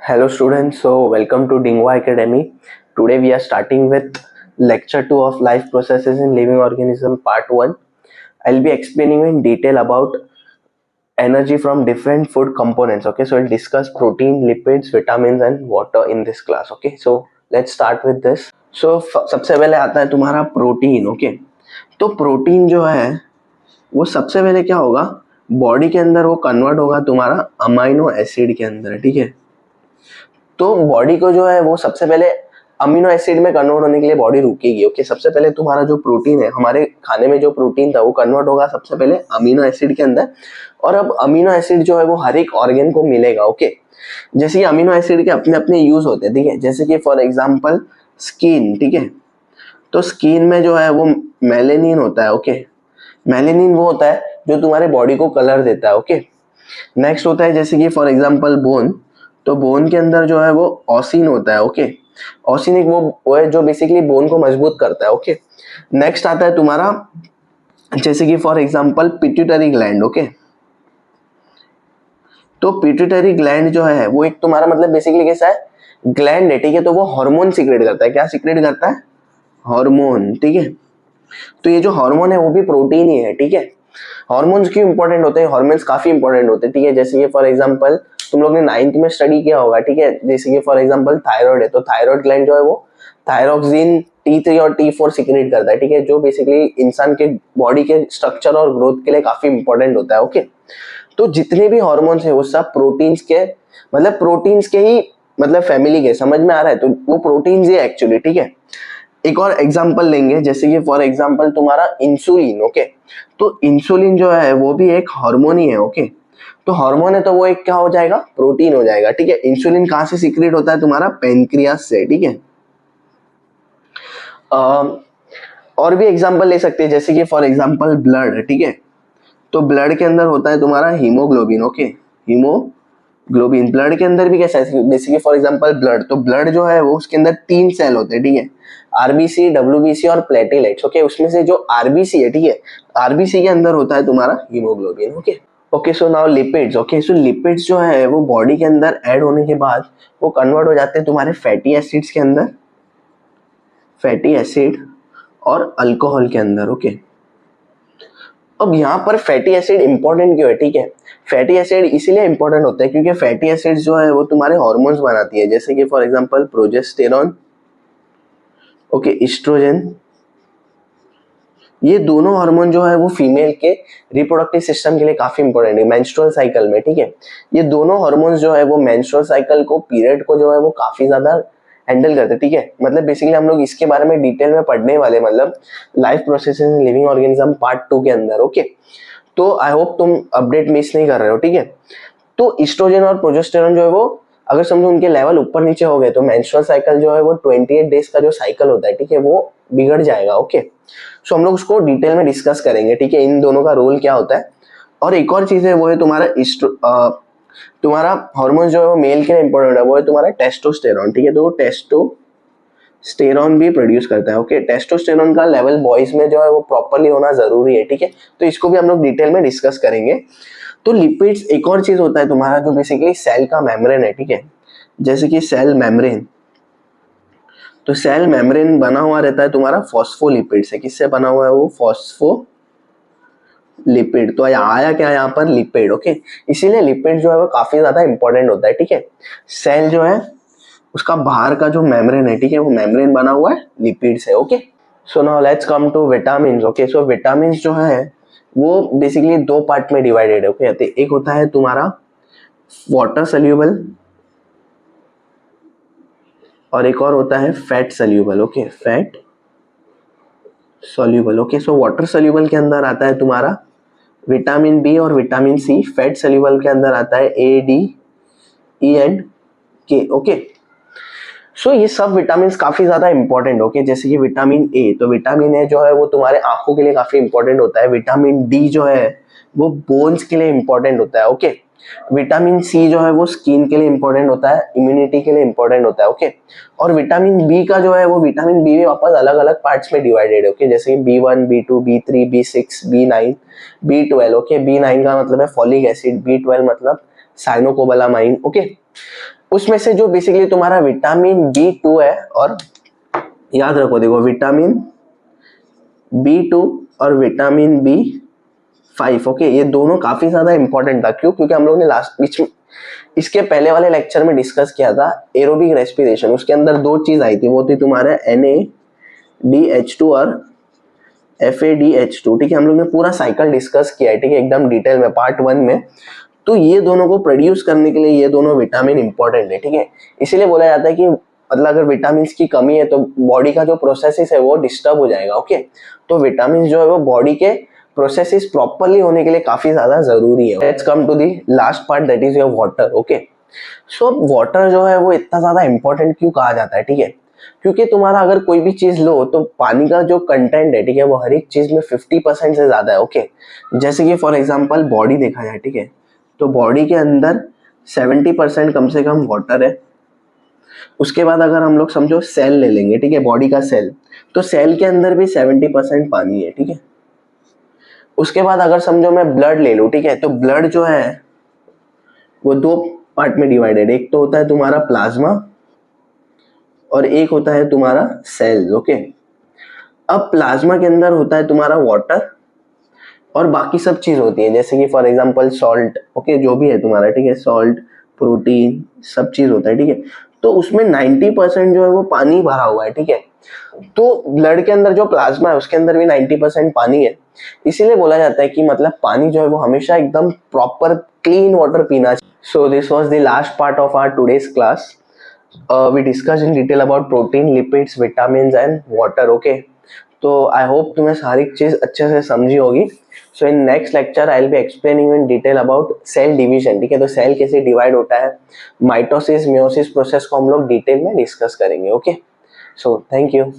Hello students, so welcome to Dingwa Academy. Today we are starting with lecture 2 of life processes in living organism part 1. I'll be explaining in detail about energy from different food components. Okay, so we'll discuss protein, lipids, vitamins and water in this class. Okay, so let's start with this. So सबसे पहले आता है तुम्हारा protein. Okay, तो protein जो है वो सबसे पहले क्या होगा, बॉडी के अंदर वो कन्वर्ट होगा तुम्हारा अमाइनो एसिड के अंदर. ठीक है, तो बॉडी को जो है वो सबसे पहले अमीनो एसिड में कन्वर्ट होने के लिए बॉडी रुकेगी. ओके, सबसे पहले तुम्हारा जो प्रोटीन है, हमारे खाने में जो प्रोटीन था वो कन्वर्ट होगा सबसे पहले अमीनो एसिड के अंदर. और अब अमीनो एसिड जो है वो हर एक ऑर्गन को मिलेगा. ओके, जैसे कि अमीनो एसिड के अपने अपने यूज होते हैं. ठीक है, जैसे कि फॉर एग्जांपल स्किन. ठीक है, तो स्किन में जो है वो मेलेनिन होता है. ओके, मेलेनिन वो होता है जो तुम्हारे बॉडी को कलर देता है. ओके, नेक्स्ट होता है जैसे कि फॉर एग्जांपल बोन. तो बोन के अंदर जो है वो ऑसिन होता है. ओके, ऑसिन एक वो है जो बेसिकली बोन को मजबूत करता है. ओके, नेक्स्ट आता है तुम्हारा जैसे कि for example pituitary gland. Okay, तो पिट्यूटरी ग्लैंड जो है वो एक तुम्हारा मतलब बेसिकली कैसा है, ग्लैंड है. ठीक है, तो वो हार्मोन सीक्रेट करता है. क्या सीक्रेट करता है? हार्मोन. ठीक है, तो ये जो हार्मोन है वो भी प्रोटीन ही है. ठीक है, हार्मोन्स क्यों इंपॉर्टेंट होते हैं? हार्मोन्स काफी इंपॉर्टेंट होते हैं. ठीक है, जैसे कि फॉर एग्जांपल तुम लोग ने 9th में स्टडी किया होगा. ठीक है, जैसे कि फॉर एग्जांपल थायराइड है, तो थायराइड ग्लैंड जो है वो थायरोक्सिन T3 और T4 सीक्रेट करता है. ठीक है, जो बेसिकली इंसान के बॉडी के स्ट्रक्चर और ग्रोथ के लिए काफी इंपॉर्टेंट होता है. ओके, तो जितने भी हार्मोन्स है वो सब प्रोटीन्स के मतलब प्रोटीन्स के ही मतलब फैमिली के, समझ में आ रहा है? तो वो प्रोटीन्स ही एक्चुअली. ठीक है, एक और एग्जांपल लेंगे जैसे कि फॉर एग्जांपल तुम्हारा इंसुलिन. ओके, तो इंसुलिन जो है वो भी एक हार्मोन ही है. ओके, तो हार्मोन है तो वो एक क्या हो जाएगा, प्रोटीन हो जाएगा. ठीक है, इंसुलिन कहाँ से सीक्रेट होता है? तुम्हारा पेनक्रियास से. ठीक है, और भी एग्जांपल ले सकते हैं जैसे कि फॉर एग्जांपल ब्लड. ठीक है, तो ब्लड के अंदर होता है तुम्हारा हीमोग्लोबिन. ओके, हीमोग्लोबिन ब्लड के अंदर भी कैसा है, बेसिकली फॉर एग्जांपल ब्लड, तो ब्लड जो है वो उसके अंदर 3 सेल होते हैं. ठीक है, आरबीसी, डब्ल्यूबीसी और प्लेटलेट्स. ओके, उसमें से जो आरबीसी है, ठीक है, आरबीसी के अंदर होता है तुम्हारा haemoglobin. Okay, so now lipids. Okay, so lipids जो है वो बॉडी के अंदर ऐड होने के बाद वो कन्वर्ट हो जाते हैं तुम्हारे फैटी एसिड्स के अंदर, फैटी एसिड और अल्कोहल के अंदर. ओके, अब यहाँ पर फैटी एसिड इंपॉर्टेंट क्यों है? ठीक है, फैटी एसिड इसीलिए इंपॉर्टेंट होता है क्योंकि फैटी एसिड जो है वो तुम्हारे हार्मोन्स बनाती है, जैसे कि for example progesterone, okay, estrogen. ये दोनों हार्मोन जो है वो फीमेल के रिप्रोडक्टिव सिस्टम के लिए काफी इंपॉर्टेंट है मेंस्ट्रुअल साइकिल में. ठीक है, ये दोनों हार्मोन्स जो है वो मेंस्ट्रुअल साइकिल को, पीरियड को जो है वो काफी ज्यादा हैंडल करते हैं. ठीक है, मतलब बेसिकली हम लोग इसके बारे में डिटेल में पढ़ने वाले, मतलब life processes in living organism part 2 के अंदर. ओके, तो आई होप तुम अपडेट मिस नहीं कर रहे हो. ठीक है, तो एस्ट्रोजन और प्रोजेस्टेरॉन जो है वो अगर समझो उनके लेवल ऊपर नीचे हो गए तो मेंस्ट्रुअल साइकिल जो है वो 28 डेज का जो साइकिल होता है, ठीक है, वो बिगड़ जाएगा. ओके, सो हम लोग उसको डिटेल में डिस्कस करेंगे. ठीक है, इन दोनों का रोल क्या होता है. और एक और चीज है वो है तुम्हारा हार्मोन जो है वो मेल के लिए इंपॉर्टेंट है, वो है तुम्हारा टेस्टोस्टेरॉन. ठीक है, तो टेस्टोस्टेरॉन भी प्रोड्यूस करता है. ओके, टेस्टोस्टेरॉन का लेवल बॉयज में जो है वो प्रॉपर्ली होना जरूरी है. ठीक है, तो इसको भी हम लोग डिटेल में डिस्कस करेंगे. तो लिपिड्स एक और चीज होता है तुम्हारा जो बेसिकली सेल का मेम्ब्रेन है. ठीक है, जैसे कि सेल मेम्ब्रेन, तो सेल मेम्ब्रेन बना हुआ रहता है तुम्हारा फॉस्फोलिपिड से. किससे बना हुआ है वो? फॉस्फोलिपिड. तो आया क्या यहाँ पर? लिपिड. ओके, इसीलिए लिपिड जो है वो काफी ज्यादा इंपॉर्टेंट होता है. ठीक है, सेल जो है उसका बाहर का जो मेम्ब्रेन है, ठीक है, वो मेम्ब्रेन बना हुआ है लिपिड से. Okay, so now let's come to vitamin. Okay, so vitamin जो है वो बेसिकली 2 पार्ट में डिवाइडेड है. ओके, एक होता है तुम्हारा वाटर सोल्यूबल और एक और होता है fat soluble. Okay, fat soluble. Okay, so water soluble के अंदर आता है तुम्हारा विटामिन बी और विटामिन सी. फैट सोल्यूबल के अंदर आता है ए, डी, ई एंड के. ओके, सो ये सब विटामिन काफी ज्यादा इंपॉर्टेंट. ओके, जैसे कि विटामिन ए, तो विटामिन ए जो है वो तुम्हारे आंखों के लिए काफी इंपॉर्टेंट होता है. विटामिन डी जो है वो बोन्स के लिए इंपॉर्टेंट होता है. ओके, विटामिन सी जो है वो स्किन के लिए इंपॉर्टेंट होता है, इम्यूनिटी के लिए इंपॉर्टेंट होता है. ओके, और विटामिन बी का जो है वो विटामिन बी भी वापस अलग अलग पार्ट्स में डिवाइडेड है. ओके, जैसे B1, B2, B3, B6, B9, B12. Okay, B9 का मतलब है फॉलिक एसिड, B12 मतलब साइनोकोबालामाइन, ओके। उसमें से जो बेसिकली तुम्हारा विटामिन B2 है, और याद रखो देखो विटामिन B2 और विटामिन B5, ओके, ये दोनों काफी ज्यादा इंपॉर्टेंट था। क्यों? क्योंकि हम लोग ने इसके पहले वाले लेक्चर में डिस्कस किया था एरोबिक रेस्पिरेशन, उसके अंदर दो चीज आई थी, वो थी तुम्हारे NaDH2 और FADH2, ठीक है। हम लोग ने पूरा साइकिल डिस्कस किया है, ठीक है, एकदम डिटेल में पार्ट 1 में। तो ये दोनों को प्रोड्यूस करने के लिए ये दोनों विटामिन इंपॉर्टेंट है, ठीक है। इसीलिए बोला जाता है कि मतलब अगर विटामिन की कमी है तो बॉडी का जो प्रोसेसेस है वो डिस्टर्ब हो जाएगा, ओके। तो विटामिन जो है वो बॉडी के प्रोसेसेस प्रॉपरली होने के लिए काफी ज्यादा जरूरी है। Let's come to the last part, that is your water, okay. So water जो है वो इतना ज्यादा इंपॉर्टेंट क्यों कहा जाता है, ठीक है? क्योंकि तुम्हारा अगर कोई भी चीज लो तो पानी का जो कंटेंट है, ठीक है, वो हर एक चीज में 50% से ज्यादा है, ओके। जैसे कि फॉर एग्जांपल बॉडी देखा जाए, ठीक है, तो बॉडी के अंदर 70% कम से कम वाटर है। उसके बाद अगर हम लोग समझो सेल ले लेंगे, ठीक है, बॉडी का सेल, तो सेल के अंदर भी 70% पानी है, ठीक है। उसके बाद अगर समझो मैं ब्लड ले लूं, ठीक है, तो ब्लड जो है वो दो पार्ट में डिवाइडेड, एक तो होता है तुम्हारा प्लाज्मा और एक होता है तुम्हारा सेल्स, ओके। अब प्लाज्मा के अंदर होता है तुम्हारा वाटर और बाकी सब चीज होती है, जैसे कि फॉर एग्जांपल सॉल्ट, ओके, जो भी है तुम्हारा, ठीक है, सॉल्ट, प्रोटीन, सब चीज होता है, ठीक है। तो उसमें 90% जो है वो पानी भरा हुआ है, ठीक है। तो ब्लड के अंदर जो प्लाज्मा है उसके अंदर भी 90% पानी है। इसीलिए बोला जाता है कि मतलब पानी जो है वो हमेशा एकदम प्रॉपर क्लीन वाटर पीना चाहिए। So this was the last part of our today's class. We discussed in detail about protein, lipids, vitamins and water, okay. तो आई होप तुम्हें सारी चीज अच्छे से समझी होगी. So in next lecture I will be explaining in detail about cell division, ठीक है. तो सेल कैसे डिवाइड होता है, माइटोसिस, मियोसिस प्रोसेस को हम लोग डिटेल में डिस्कस करेंगे, ओके. So thank you.